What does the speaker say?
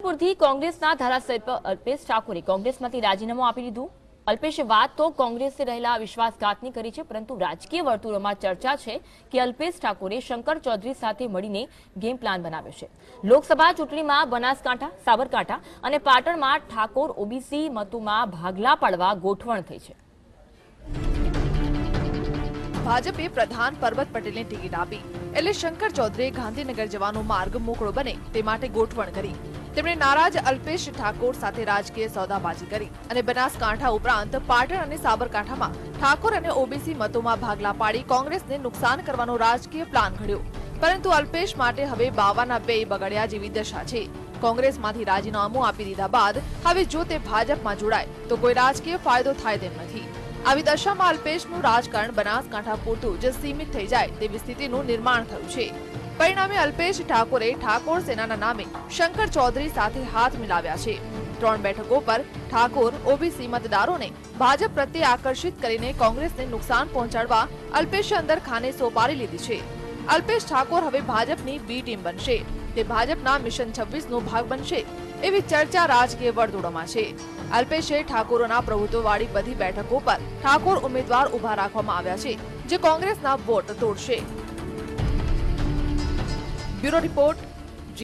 પૂરથી કોંગ્રેસના ધારાસભ્ય અલ્પેશ ઠાકોરે કોંગ્રેસમાંથી રાજીનામું આપી દીધું। અલ્પેશે વાત તો કોંગ્રેસે રહેલા વિશ્વાસઘાતની કરી છે, પરંતુ રાજકીય વર્તુળોમાં ચર્ચા છે કે અલ્પેશ ઠાકોરે શંકર ચૌધરી સાથે મળીને ગેમ પ્લાન બનાવ્યો છે। લોકસભા ચૂંટણીમાં બનાસકાંઠા, સાબરકાંઠા અને પાટણમાં ઠાકોર ઓબીસી મતોમાં ભાગલા પાડવા ગોઠવણ થઈ છે। ભાજપે પ્રધાન પરબત પટેલને ટિકિટ આપી એટલે શંકર ચૌધરીએ ગાંધીનગર જવાનો માર્ગ મોકળો બને તે માટે ગોઠવણ કરી। તેમણે નારાજ અલ્પેશ ઠાકોર સાથે રાજકીય સોદાબાજી કરી અને બનાસકાંઠા ઉપરાંત પાટણ અને સાબરકાંઠામાં ઠાકોર અને ઓબીસી મતોમાં ભાગલા પાડી કોંગ્રેસને નુકસાન કરવાનો રાજકીય પ્લાન ઘડ્યો। પરંતુ અલ્પેશ માટે હવે બાવાના બે બગડ્યા જેવી દશા છે। કોંગ્રેસમાંથી રાજીનામું આપી દીધા બાદ હવે જો તે ભાજપમાં જોડાય તો કોઈ રાજકીય ફાયદો થાય તેમ નથી। આવી દશામાં અલ્પેશનું રાજકારણ બનાસકાંઠા પૂરતું જ સીમિત થઈ જાય તેવી સ્થિતિનું નિર્માણ થયું છે। પરિણામે અલ્પેશ ઠાકોરે ઠાકોર સેનાના નામે શંકર ચૌધરી સાથે હાથ મિલાવ્યા છે। 3 બેઠકો પર ઠાકોર ઓબીસી મતદારોને ભાજપ પ્રત્યે આકર્ષિત કરીને કોંગ્રેસને નુકસાન પહોંચાડવા અલ્પેશે અંદર ખાને સોપારી લીધી છે। અલ્પેશ ઠાકોર હવે ભાજપની બી ટીમ બનશે, તે ભાજપના મિશન 26નો ભાગ બનશે એવી ચર્ચા રાજકીય વર્તુળોમાં છે। અલ્પેશે ઠાકોરોના પ્રભુત્વવાળી બધી બેઠકો પર ઠાકોર ઉમેદવાર ઉભા રાખવામાં આવ્યા છે, જે કોંગ્રેસના વોટ તોડશે। Bureau report.